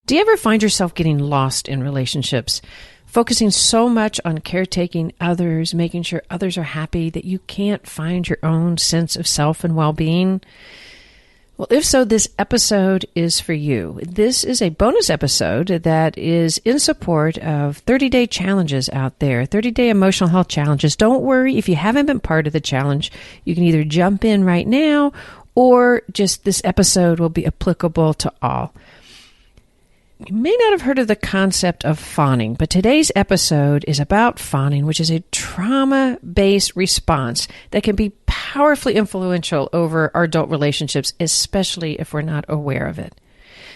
Do you ever find yourself getting lost in relationships, focusing so much on caretaking others, making sure others are happy that you can't find your own sense of self and well-being? Well, if so, this episode is for you. This is a bonus episode that is in support of 30-day challenges out there, 30-day emotional health challenges. Don't worry, if you haven't been part of the challenge, you can either jump in right now or just this episode will be applicable to all. You may not have heard of the concept of fawning, but today's episode is about fawning, which is a trauma-based response that can be powerfully influential over our adult relationships, especially if we're not aware of it.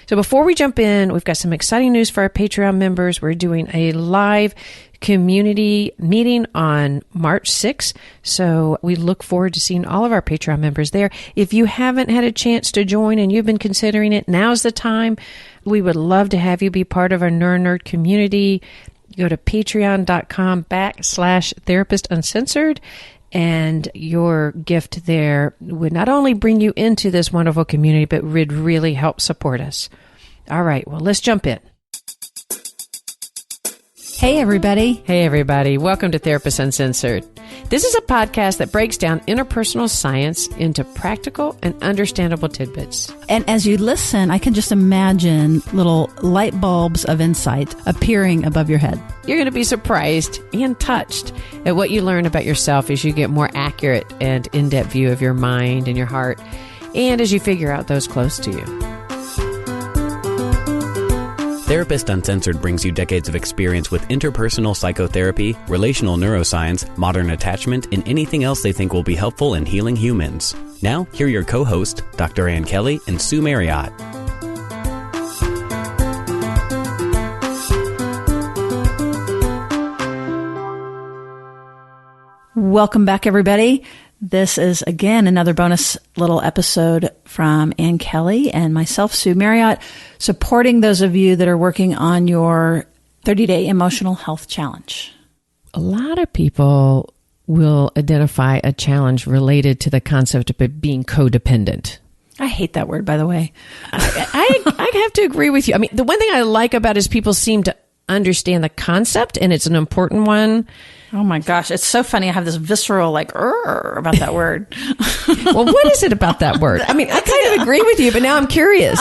So before we jump in, we've got some exciting news for our Patreon members. We're doing a live community meeting on March 6th. So we look forward to seeing all of our Patreon members there. If you haven't had a chance to join and you've been considering it, now's the time. We would love to have you be part of our Nerd community. Go to patreon.com/Therapist Uncensored. And your gift there would not only bring you into this wonderful community, but would really help support us. All right, well, let's jump in. Hey, everybody. Hey, everybody. Welcome to Therapist Uncensored. This is a podcast that breaks down interpersonal science into practical and understandable tidbits. And as you listen, I can just imagine little light bulbs of insight appearing above your head. You're going to be surprised and touched at what you learn about yourself as you get more accurate and in-depth view of your mind and your heart, and as you figure out those close to you. Therapist Uncensored brings you decades of experience with interpersonal psychotherapy, relational neuroscience, modern attachment, and anything else they think will be helpful in healing humans. Now, here are your co-hosts, Dr. Ann Kelly and Sue Marriott. Welcome back, everybody. This is, again, another bonus little episode from Ann Kelly and myself, Sue Marriott, supporting those of you that are working on your 30-day emotional health challenge. A lot of people will identify a challenge related to the concept of being codependent. I hate that word, by the way. I have to agree with you. I mean, the one thing I like about it is people seem to understand the concept, and it's an important one. Oh my gosh, it's so funny. I have this visceral about that word. Well, what is it about that word? I mean, I kind of agree with you, but now I'm curious.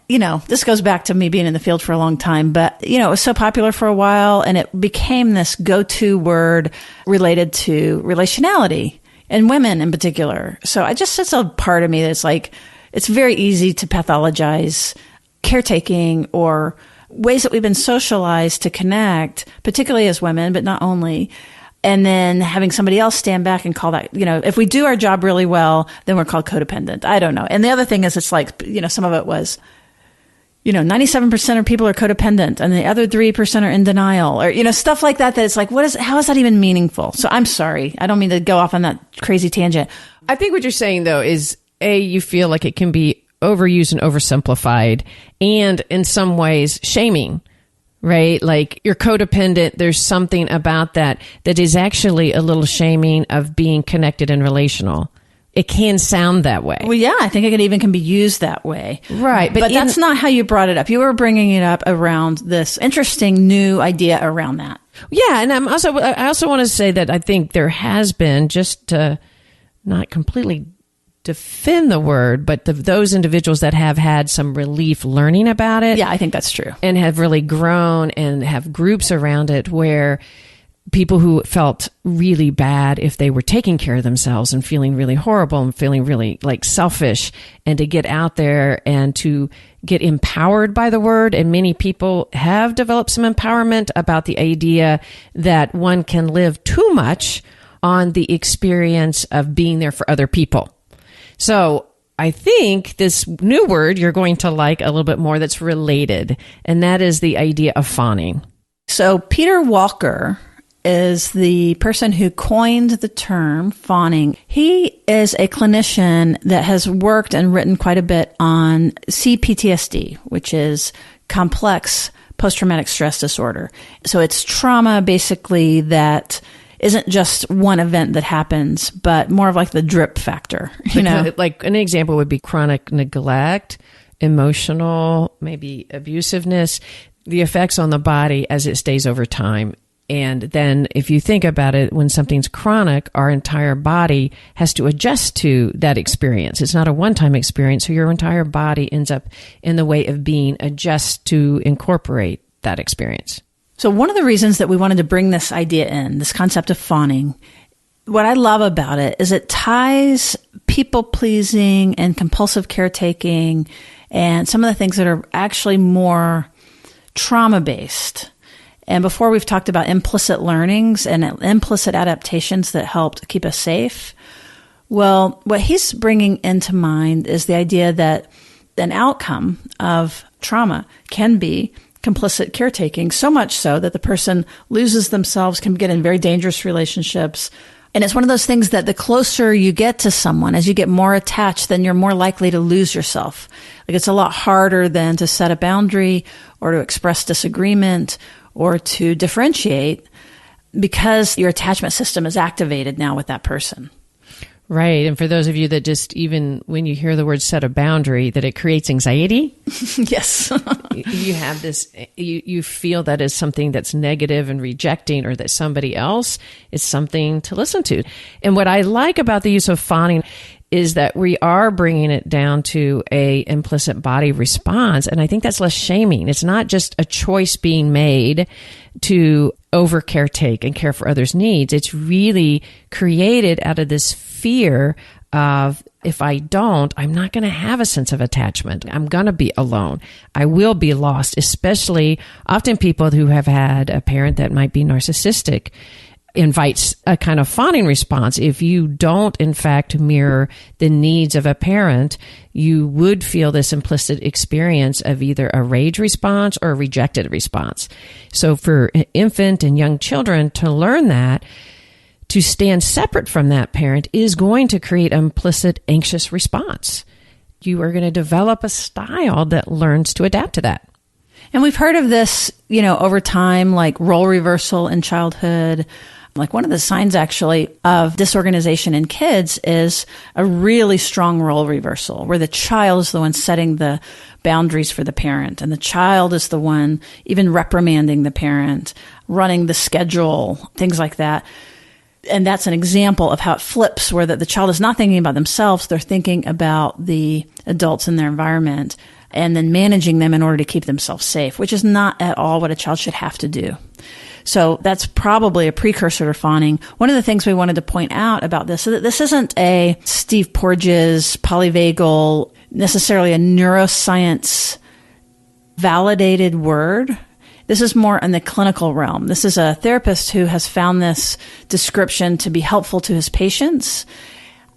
This goes back to me being in the field for a long time, but, it was so popular for a while and it became this go-to word related to relationality and women in particular. So it's a part of me that's like, it's very easy to pathologize caretaking or ways that we've been socialized to connect, particularly as women, but not only. And then having somebody else stand back and call that, if we do our job really well, then we're called codependent. I don't know. And the other thing is, it's like, some of it was, 97% of people are codependent and the other 3% are in denial or, stuff like that. That it's like, how is that even meaningful? So I'm sorry. I don't mean to go off on that crazy tangent. I think what you're saying though is you feel like it can be overused and oversimplified, and in some ways shaming, right? Like you're codependent. There's something about that is actually a little shaming of being connected and relational. It can sound that way. Well, yeah, I think it even can be used that way. Right. But that's not how you brought it up. You were bringing it up around this interesting new idea around that. Yeah. And I also want to say that I think there has been, just to not completely defend the word, but those individuals that have had some relief learning about it. Yeah, I think that's true. And have really grown and have groups around it where people who felt really bad if they were taking care of themselves and feeling really horrible and feeling really like selfish, and to get out there and to get empowered by the word. And many people have developed some empowerment about the idea that one can live too much on the experience of being there for other people. So I think this new word you're going to like a little bit more that's related, and that is the idea of fawning. So Peter Walker is the person who coined the term fawning. He is a clinician that has worked and written quite a bit on C-PTSD, which is complex post-traumatic stress disorder. So it's trauma basically that isn't just one event that happens, but more of like the drip factor. Like an example would be chronic neglect emotional, maybe abusiveness, the effects on the body as it stays over time. And then if you think about it, when something's chronic, our entire body has to adjust to that experience. It's not a one-time experience, so your entire body ends up in the way of being adjust to incorporate that experience. So one of the reasons that we wanted to bring this idea in, this concept of fawning, what I love about it is it ties people-pleasing and compulsive caretaking and some of the things that are actually more trauma-based. And before we've talked about implicit learnings and implicit adaptations that helped keep us safe. Well, what he's bringing into mind is the idea that an outcome of trauma can be complicit caretaking, so much so that the person loses themselves, can get in very dangerous relationships. And it's one of those things that the closer you get to someone, as you get more attached, then you're more likely to lose yourself. Like it's a lot harder than to set a boundary or to express disagreement or to differentiate because your attachment system is activated now with that person. Right. And for those of you that just, even when you hear the word set a boundary, that it creates anxiety. Yes. You have this, you feel that is something that's negative and rejecting, or that somebody else is something to listen to. And what I like about the use of fawning is that we are bringing it down to a implicit body response. And I think that's less shaming. It's not just a choice being made to over caretake and care for others' needs. It's really created out of this fear of, if I don't, I'm not going to have a sense of attachment. I'm going to be alone. I will be lost, especially often people who have had a parent that might be narcissistic invites a kind of fawning response. If you don't, in fact, mirror the needs of a parent, you would feel this implicit experience of either a rage response or a rejected response. So for an infant and young children to learn that, to stand separate from that parent is going to create an implicit anxious response. You are going to develop a style that learns to adapt to that. And we've heard of this, over time, like role reversal in childhood. Like one of the signs actually of disorganization in kids is a really strong role reversal where the child is the one setting the boundaries for the parent, and the child is the one even reprimanding the parent, running the schedule, things like that. And that's an example of how it flips, where the child is not thinking about themselves, they're thinking about the adults in their environment and then managing them in order to keep themselves safe, which is not at all what a child should have to do. So that's probably a precursor to fawning. One of the things we wanted to point out about this is that this isn't a Steve Porges polyvagal, necessarily a neuroscience validated word. This is more in the clinical realm. This is a therapist who has found this description to be helpful to his patients,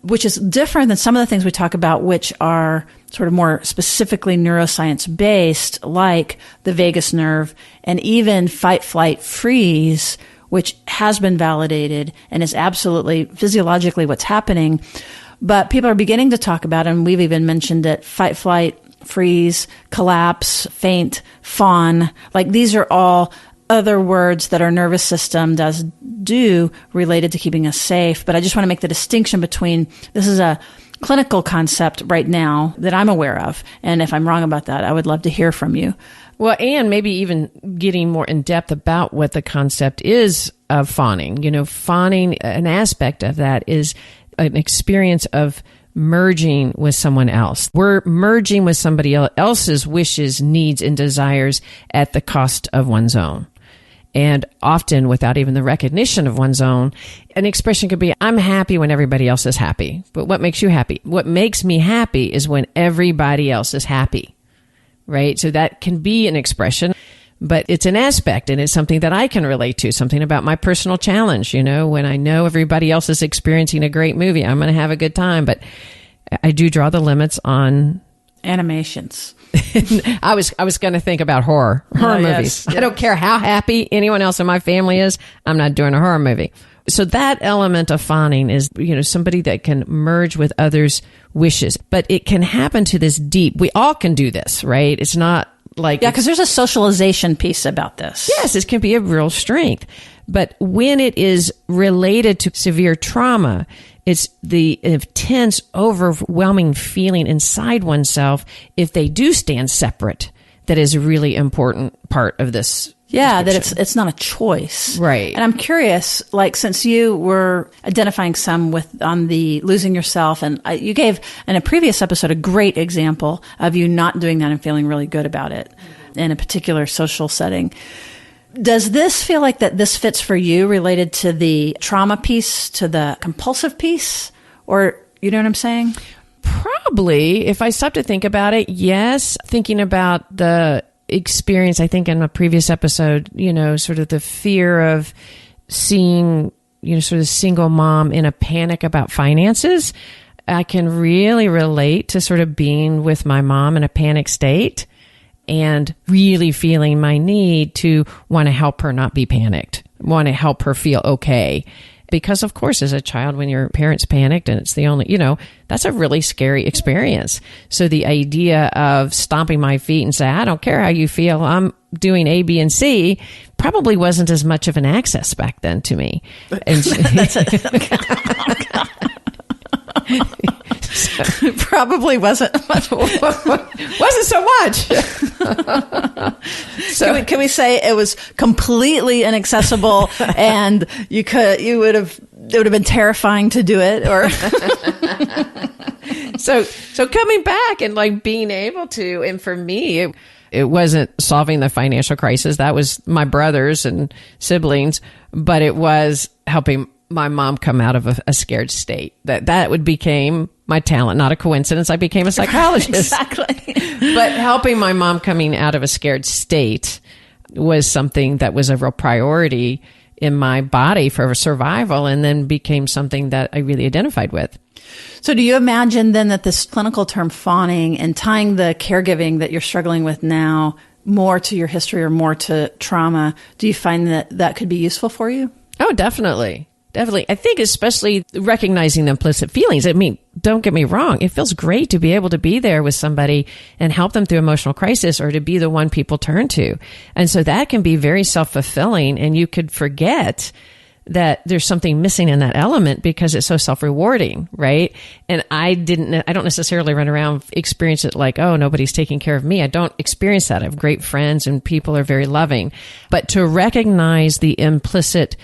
which is different than some of the things we talk about, which are sort of more specifically neuroscience based, like the vagus nerve and even fight, flight, freeze, which has been validated and is absolutely physiologically what's happening. But people are beginning to talk about, and we've even mentioned it, fight, flight, freeze, collapse, faint, fawn. Like these are all other words that our nervous system does do related to keeping us safe. But I just want to make the distinction between, this is a clinical concept right now that I'm aware of. And if I'm wrong about that, I would love to hear from you. Well, and maybe even getting more in depth about what the concept is of fawning. Fawning, an aspect of that is an experience of merging with someone else. We're merging with somebody else's wishes, needs, and desires at the cost of one's own. And often without even the recognition of one's own. An expression could be, I'm happy when everybody else is happy. But what makes you happy? What makes me happy is when everybody else is happy, right? So that can be an expression, but it's an aspect, and it's something that I can relate to, something about my personal challenge. When I know everybody else is experiencing a great movie, I'm going to have a good time. But I do draw the limits on animations. I was going to think about horror movies. Yes. I don't care how happy anyone else in my family is. I'm not doing a horror movie. So that element of fawning is, somebody that can merge with others' wishes, but it can happen to this deep. We all can do this, right? It's not like, because there's a socialization piece about this. Yes, it can be a real strength. But when it is related to severe trauma, It's the intense, overwhelming feeling inside oneself if they do stand separate that is a really important part of this. Yeah, that it's not a choice. Right. And I'm curious, like, since you were identifying some on the losing yourself, and you gave in a previous episode a great example of you not doing that and feeling really good about it in a particular social setting. Does this feel like that this fits for you related to the trauma piece, to the compulsive piece? Or, you know what I'm saying? Probably, if I stop to think about it, yes. Thinking about the experience, I think in a previous episode, sort of the fear of seeing, sort of single mom in a panic about finances. I can really relate to sort of being with my mom in a panic state and really feeling my need to want to help her not be panicked, want to help her feel okay. Because, of course, as a child, when your parents panicked and it's the only, that's a really scary experience. So the idea of stomping my feet and say, I don't care how you feel, I'm doing A, B, and C, probably wasn't as much of an access back then to me. And probably wasn't much. Wasn't so much. So can we say it was completely inaccessible, and it would have been terrifying to do it, or so coming back and like being able to, and for me, it wasn't solving the financial crisis. That was my brothers and siblings, but it was helping my mom come out of a scared state. That became my talent, not a coincidence. I became a psychologist. Exactly. But helping my mom coming out of a scared state was something that was a real priority in my body for survival, and then became something that I really identified with. So do you imagine then that this clinical term fawning and tying the caregiving that you're struggling with now more to your history or more to trauma, do you find that could be useful for you? Oh, definitely. Definitely. I think especially recognizing the implicit feelings. I mean, don't get me wrong. It feels great to be able to be there with somebody and help them through emotional crisis, or to be the one people turn to. And so that can be very self-fulfilling, and you could forget that there's something missing in that element because it's so self-rewarding, right? And I don't necessarily run around experience it like, oh, nobody's taking care of me. I don't experience that. I have great friends and people are very loving. But to recognize the implicit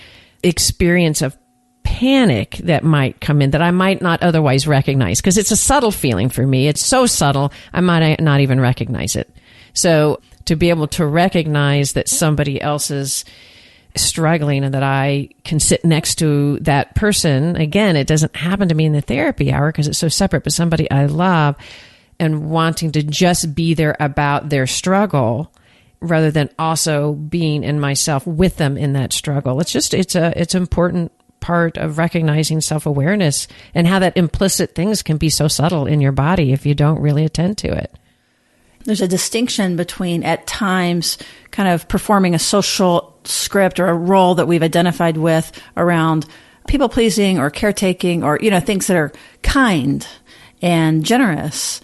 experience of panic that might come in that I might not otherwise recognize, because it's a subtle feeling for me. It's so subtle, I might not even recognize it. So to be able to recognize that somebody else is struggling and that I can sit next to that person, again, it doesn't happen to me in the therapy hour because it's so separate, but somebody I love, and wanting to just be there about their struggle rather than also being in myself with them in that struggle. It's an important part of recognizing self-awareness and how that implicit things can be so subtle in your body if you don't really attend to it. There's a distinction between, at times, kind of performing a social script or a role that we've identified with around people-pleasing or caretaking or, things that are kind and generous,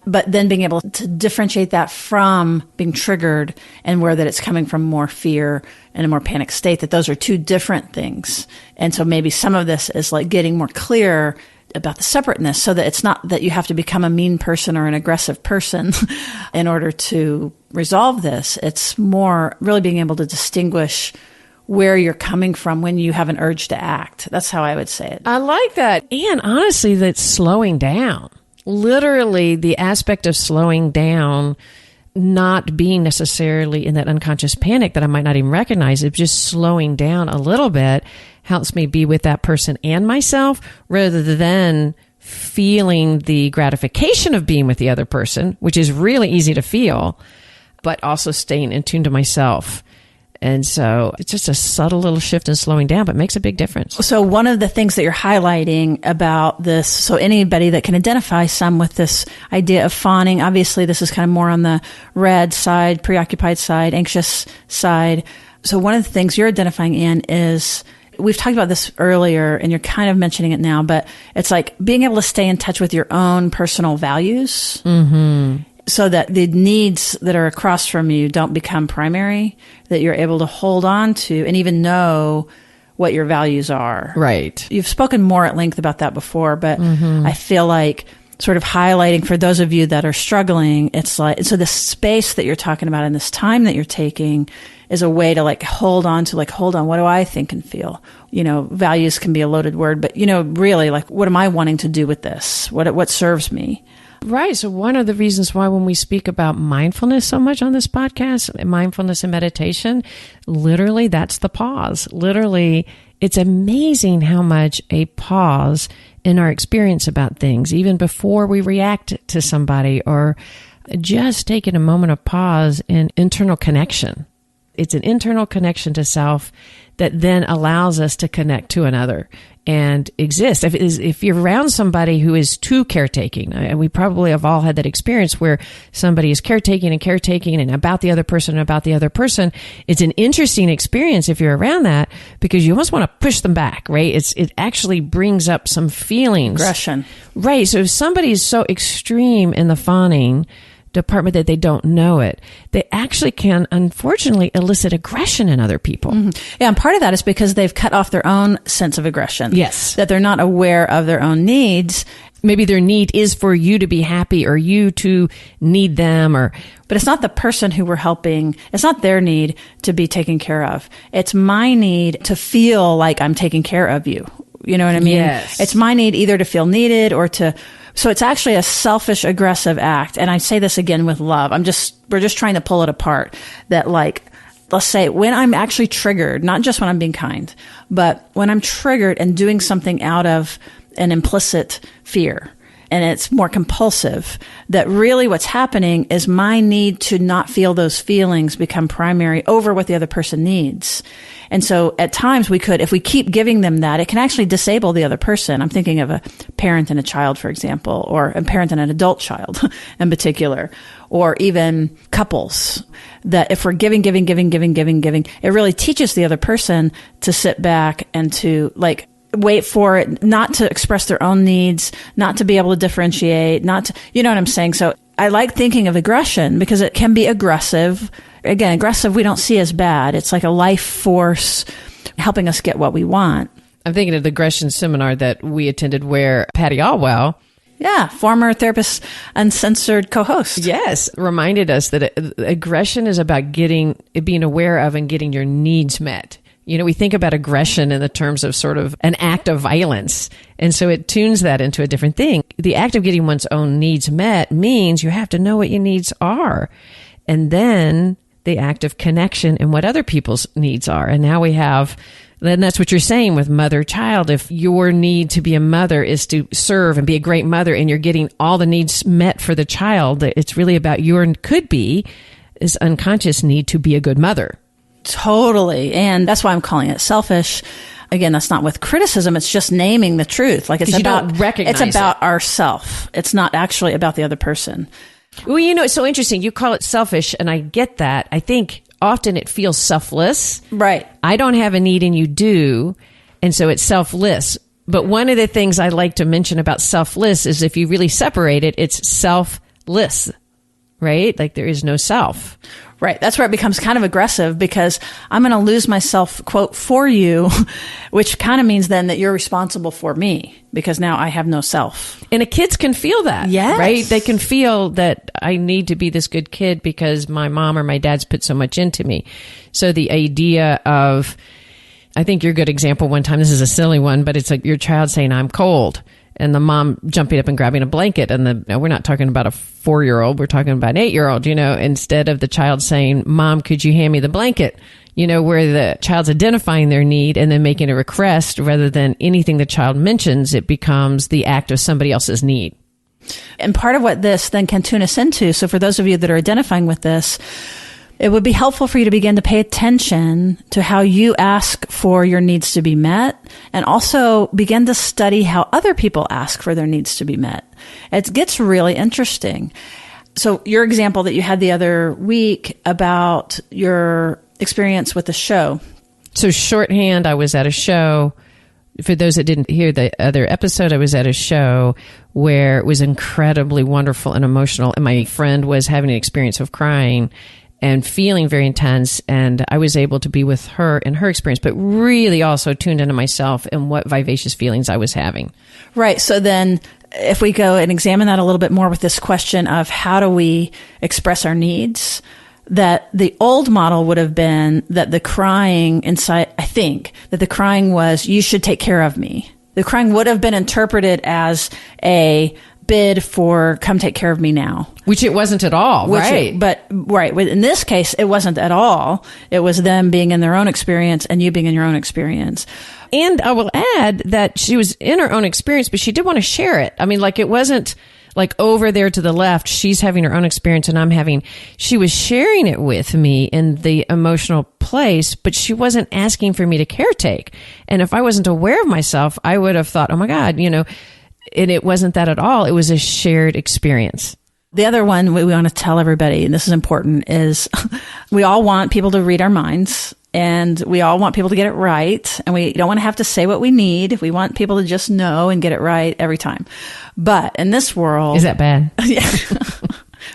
but then being able to differentiate that from being triggered and where that it's coming from more fear and a more panic state, that those are two different things. And so maybe some of this is like getting more clear about the separateness, so that it's not that you have to become a mean person or an aggressive person in order to resolve this. It's more really being able to distinguish where you're coming from when you have an urge to act. That's how I would say it. I like that. And honestly, that's slowing down. Literally, the aspect of slowing down, not being necessarily in that unconscious panic that I might not even recognize, it just slowing down a little bit helps me be with that person and myself, rather than feeling the gratification of being with the other person, which is really easy to feel, but also staying in tune to myself. And so it's just a subtle little shift in slowing down, but makes a big difference. So one of the things that you're highlighting about this, so anybody that can identify some with this idea of fawning, obviously this is kind of more on the red side, preoccupied side, anxious side. So one of the things you're identifying in is, we've talked about this earlier and you're kind of mentioning it now, but it's like being able to stay in touch with your own personal values. Mm-hmm. So that the needs that are across from you don't become primary, that you're able to hold on to and even know what your values are. Right. You've spoken more at length about that before, but I feel like sort of highlighting for those of you that are struggling, it's like, so the space that you're talking about and this time that you're taking is a way to like hold on, what do I think and feel? Values can be a loaded word, but really like, what am I wanting to do with this? What serves me? Right. So one of the reasons why when we speak about mindfulness so much on this podcast, mindfulness and meditation, literally that's the pause. Literally, it's amazing how much a pause in our experience about things, even before we react to somebody, or just taking a moment of pause in internal connection. It's an internal connection to self that then allows us to connect to another and exist. If you're around somebody who is too caretaking, and we probably have all had that experience where somebody is caretaking and about the other person, it's an interesting experience if you're around that, because you almost want to push them back, right? It actually brings up some feelings. Aggression. Right. So if somebody is so extreme in the fawning department that they don't know it, they actually can, unfortunately, elicit aggression in other people. Yeah, and part of that is because they've cut off their own sense of aggression. Yes. That they're not aware of their own needs. Maybe their need is for you to be happy or you to need them, but it's not the person who we're helping. It's not their need to be taken care of. It's my need to feel like I'm taking care of you. You know what I mean? Yes. It's my need either to feel needed or to... So it's actually a selfish, aggressive act. And I say this again with love. We're just trying to pull it apart. That like, let's say when I'm actually triggered, not just when I'm being kind, but when I'm triggered and doing something out of an implicit fear, and it's more compulsive, that really what's happening is my need to not feel those feelings become primary over what the other person needs. And so at times if we keep giving them that, it can actually disable the other person. I'm thinking of a parent and a child, for example, or a parent and an adult child in particular, or even couples, that if we're giving, it really teaches the other person to sit back and to like, wait for it, not to express their own needs, not to be able to differentiate, you know what I'm saying? So I like thinking of aggression because it can be aggressive. Again, aggressive we don't see as bad. It's like a life force helping us get what we want. I'm thinking of the aggression seminar that we attended where Patty Alwell, former Therapist Uncensored co-host. Yes, reminded us that aggression is about being aware of and getting your needs met. We think about aggression in the terms of sort of an act of violence. And so it tunes that into a different thing. The act of getting one's own needs met means you have to know what your needs are. And then the act of connection and what other people's needs are. And now then that's what you're saying with mother-child. If your need to be a mother is to serve and be a great mother and you're getting all the needs met for the child, it's really about this unconscious need to be a good mother. Totally. And that's why I'm calling it selfish. Again, that's not with criticism. It's just naming the truth. Like it's about ourself. It's not actually about the other person. Well, it's so interesting. You call it selfish, and I get that. I think often it feels selfless. Right. I don't have a need and you do. And so it's selfless. But one of the things I like to mention about selfless is if you really separate it, it's selfless, right? Like there is no self. Right. That's where it becomes kind of aggressive because I'm going to lose myself, quote, for you, which kind of means then that you're responsible for me because now I have no self. And kids can feel that. Yes. Right? They can feel that I need to be this good kid because my mom or my dad's put so much into me. So the idea of, I think your good example one time, this is a silly one, but it's like your child saying, I'm cold. And the mom jumping up and grabbing a blanket. And we're not talking about a 4-year-old. We're talking about an 8-year-old, instead of the child saying, Mom, could you hand me the blanket? Where the child's identifying their need and then making a request rather than anything the child mentions, it becomes the act of somebody else's need. And part of what this then can tune us into, so for those of you that are identifying with this, it would be helpful for you to begin to pay attention to how you ask for your needs to be met and also begin to study how other people ask for their needs to be met. It gets really interesting. So your example that you had the other week about your experience with the show. So shorthand, I was at a show. For those that didn't hear the other episode, I was at a show where it was incredibly wonderful and emotional. And my friend was having an experience of crying. and feeling very intense. And I was able to be with her in her experience, but really also tuned into myself and what vivacious feelings I was having. Right. So then if we go and examine that a little bit more with this question of how do we express our needs, that the old model would have been that the crying inside, I think, that the crying was, you should take care of me. The crying would have been interpreted as a bid for come take care of me now. Which it wasn't at all, right? In this case, it wasn't at all. It was them being in their own experience and you being in your own experience. And I will add that she was in her own experience, but she did want to share it. I mean, like it wasn't like over there to the left, she's having her own experience and she was sharing it with me in the emotional place, but she wasn't asking for me to caretake. And if I wasn't aware of myself, I would have thought, oh my God, and it wasn't that at all. It was a shared experience. The other one we want to tell everybody, and this is important, is we all want people to read our minds. And we all want people to get it right. And we don't want to have to say what we need. We want people to just know and get it right every time. But in this world... Is that bad? Yeah.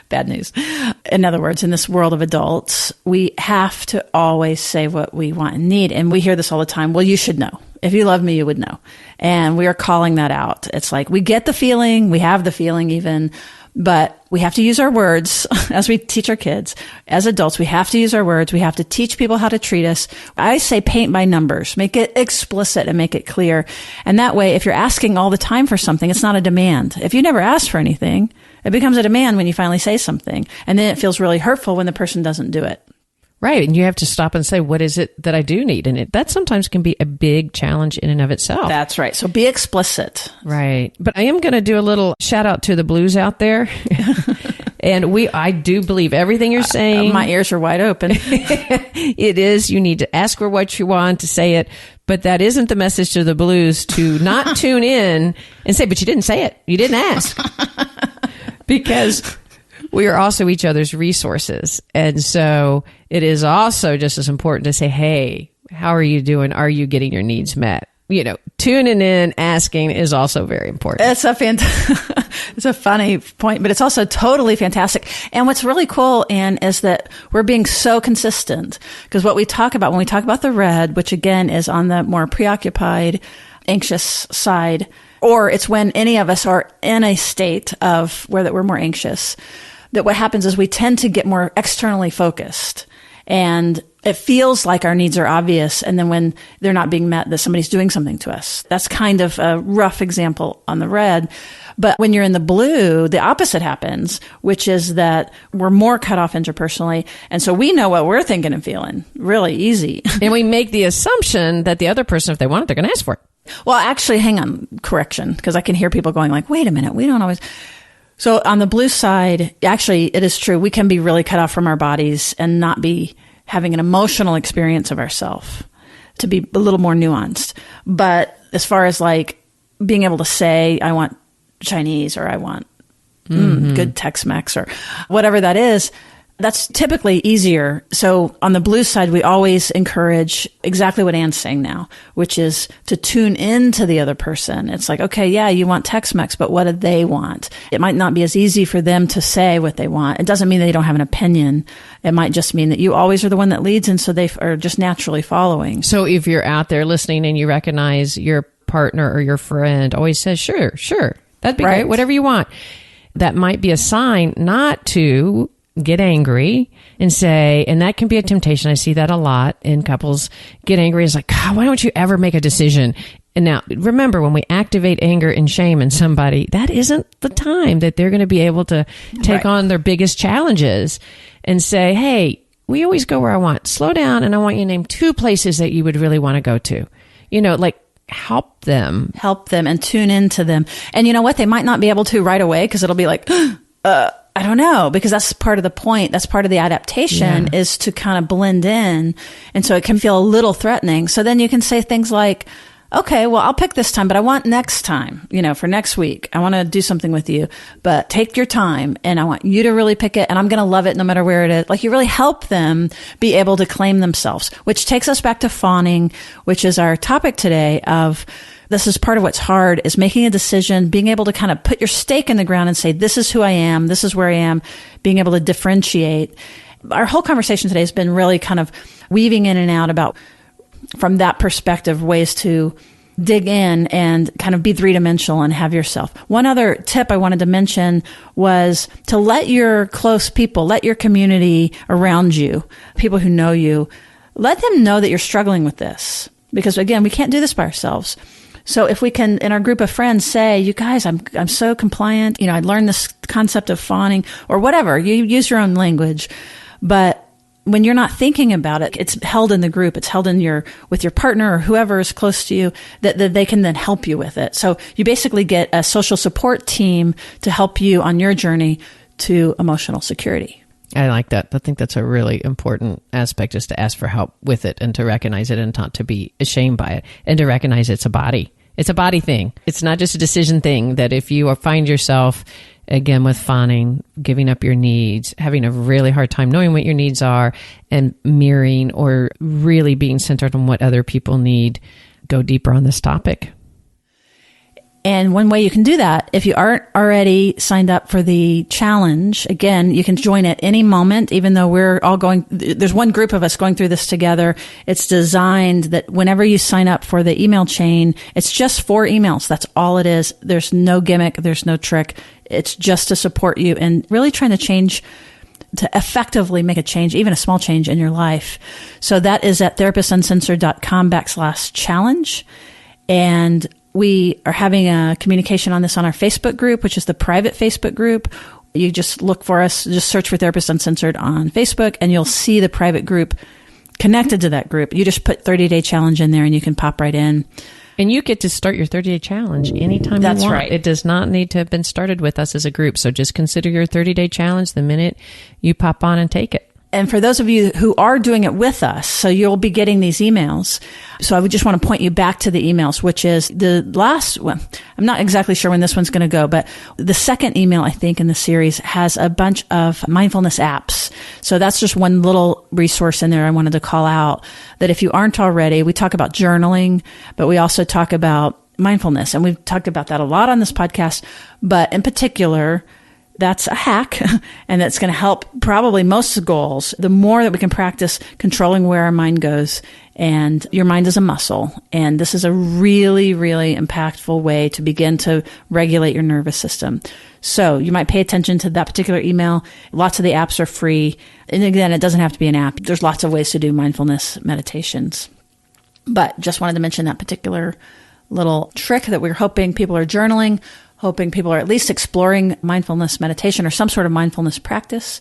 Bad news. In other words, in this world of adults, we have to always say what we want and need. And we hear this all the time. Well, you should know. If you love me, you would know. And we are calling that out. It's like we get the feeling, we have the feeling even, but we have to use our words as we teach our kids. As adults, we have to use our words. We have to teach people how to treat us. I say paint by numbers. Make it explicit and make it clear. And that way, if you're asking all the time for something, it's not a demand. If you never ask for anything, it becomes a demand when you finally say something. And then it feels really hurtful when the person doesn't do it. Right. And you have to stop and say, what is it that I do need? And that sometimes can be a big challenge in and of itself. That's right. So be explicit. Right. But I am going to do a little shout out to the blues out there. And I do believe everything you're saying. My ears are wide open. It is. You need to ask for what you want, to say it. But that isn't the message to the blues, to not tune in and say, but you didn't say it. You didn't ask. Because we are also each other's resources. And so it is also just as important to say, hey, how are you doing? Are you getting your needs met? Tuning in, asking is also very important. It's it's a funny point, but it's also totally fantastic. And what's really cool, Anne, is that we're being so consistent, because what we talk about when we talk about the red, which again is on the more preoccupied, anxious side, or it's when any of us are in a state of where that we're more anxious, that what happens is we tend to get more externally focused. And it feels like our needs are obvious. And then when they're not being met, that somebody's doing something to us. That's kind of a rough example on the red. But when you're in the blue, the opposite happens, which is that we're more cut off interpersonally. And so we know what we're thinking and feeling really easy. And we make the assumption that the other person, if they want it, they're going to ask for it. Well, actually, hang on, correction, because I can hear people going like, wait a minute, we don't always... So on the blue side, actually, it is true. We can be really cut off from our bodies and not be having an emotional experience of ourselves, to be a little more nuanced. But as far as like being able to say, I want Chinese, or I want good Tex-Mex, or whatever that is, that's typically easier. So on the blue side, we always encourage exactly what Anne's saying now, which is to tune into the other person. It's like, okay, yeah, you want Tex-Mex, but what do they want? It might not be as easy for them to say what they want. It doesn't mean they don't have an opinion. It might just mean that you always are the one that leads, and so they are just naturally following. So if you're out there listening and you recognize your partner or your friend always says, sure, that'd be great, whatever you want, that might be a sign not to get angry and say, and that can be a temptation. I see that a lot in couples. Get angry is like, God, why don't you ever make a decision? And now remember, when we activate anger and shame in somebody, that isn't the time that they're going to be able to take on their biggest challenges and say, hey, we always go where I want. Slow down. And I want you to name 2 places that you would really want to go to, help them and tune into them. And you know what? They might not be able to right away, because it'll be like, I don't know, because that's part of the point. That's part of the adaptation is to kind of blend in. And so it can feel a little threatening. So then you can say things like, okay, well, I'll pick this time, but I want next time, for next week. I want to do something with you, but take your time and I want you to really pick it, and I'm going to love it no matter where it is. Like, you really help them be able to claim themselves, which takes us back to fawning, which is our topic today of, this is part of what's hard, is making a decision, being able to kind of put your stake in the ground and say, this is who I am, this is where I am, being able to differentiate. our whole conversation today has been really kind of weaving in and out about, from that perspective, ways to dig in and kind of be three-dimensional and have yourself. One other tip I wanted to mention was to let your close people, let your community around you, people who know you, let them know that you're struggling with this. Because again, we can't do this by ourselves. So if we can, in our group of friends, say, you guys, I'm so compliant. I learned this concept of fawning or whatever. You use your own language. But when you're not thinking about it, it's held in the group. It's held with your partner or whoever is close to you that they can then help you with it. So you basically get a social support team to help you on your journey to emotional security. I like that. I think that's a really important aspect, is to ask for help with it and to recognize it and not to be ashamed by it, and to recognize it's a body. It's a body thing. It's not just a decision thing, that if you find yourself, again, with fawning, giving up your needs, having a really hard time knowing what your needs are and mirroring or really being centered on what other people need, go deeper on this topic. And one way you can do that, if you aren't already signed up for the challenge, again, you can join at any moment, even though we're all there's one group of us going through this together. It's designed that whenever you sign up for the email chain, it's just 4 emails. That's all it is. There's no gimmick. There's no trick. It's just to support you and really trying to effectively make a change, even a small change in your life. So that is at therapistsuncensored.com/challenge. And we are having a communication on this on our Facebook group, which is the private Facebook group. You just look for us, just search for Therapist Uncensored on Facebook, and you'll see the private group connected to that group. You just put 30-day challenge in there and you can pop right in. And you get to start your 30-day challenge anytime you want. That's right. It does not need to have been started with us as a group. So just consider your 30-day challenge the minute you pop on and take it. And for those of you who are doing it with us, so you'll be getting these emails. So I would just want to point you back to the emails, which is the last one. I'm not exactly sure when this one's going to go, but the second email, I think, in the series has a bunch of mindfulness apps. So that's just one little resource in there I wanted to call out, that if you aren't already, we talk about journaling, but we also talk about mindfulness. And we've talked about that a lot on this podcast, but in particular, that's a hack, and that's going to help probably most goals. The more that we can practice controlling where our mind goes, and your mind is a muscle. And this is a really, really impactful way to begin to regulate your nervous system. So you might pay attention to that particular email. Lots of the apps are free. And again, it doesn't have to be an app. There's lots of ways to do mindfulness meditations. But just wanted to mention that particular little trick that we're hoping people are journaling, hoping people are at least exploring mindfulness meditation or some sort of mindfulness practice.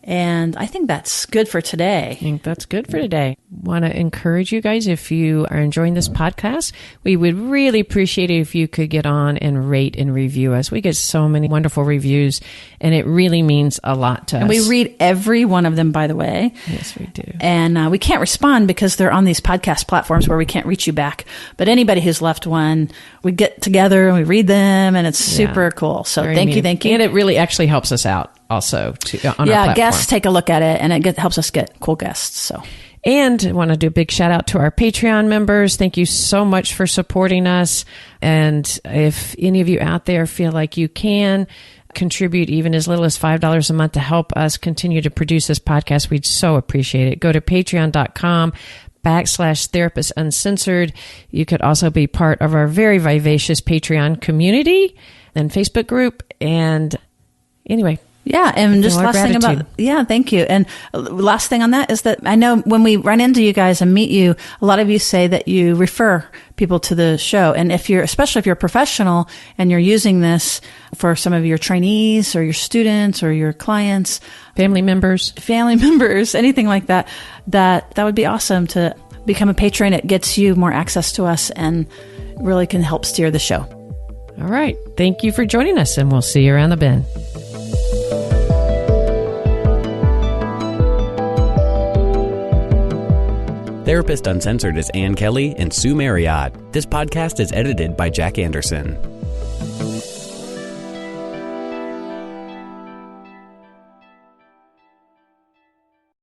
And I think that's good for today. I think that's good for today. Want to encourage you guys, if you are enjoying this podcast, we would really appreciate it if you could get on and rate and review us. We get so many wonderful reviews, and it really means a lot to us. And we read every one of them, by the way. Yes, we do. And we can't respond because they're on these podcast platforms where we can't reach you back. But anybody who's left one, we get together and we read them, and it's super cool. So thank you. And it really actually helps us out also on our platform. Guests take a look at it, and it helps us get cool guests. So. And I want to do a big shout out to our Patreon members. Thank you so much for supporting us. And if any of you out there feel like you can contribute even as little as $5 a month to help us continue to produce this podcast, we'd so appreciate it. Go to patreon.com/Therapist Uncensored. You could also be part of our very vivacious Patreon community and Facebook group. And anyway, yeah, and just last thing thank you. And last thing on that is that I know when we run into you guys and meet you, a lot of you say that you refer people to the show. And especially if you're a professional and you're using this for some of your trainees or your students or your clients, family members, anything like that, that would be awesome to become a patron. It gets you more access to us and really can help steer the show. All right. Thank you for joining us, and we'll see you around the bend. Therapist Uncensored is Ann Kelly and Sue Marriott. This podcast is edited by Jack Anderson.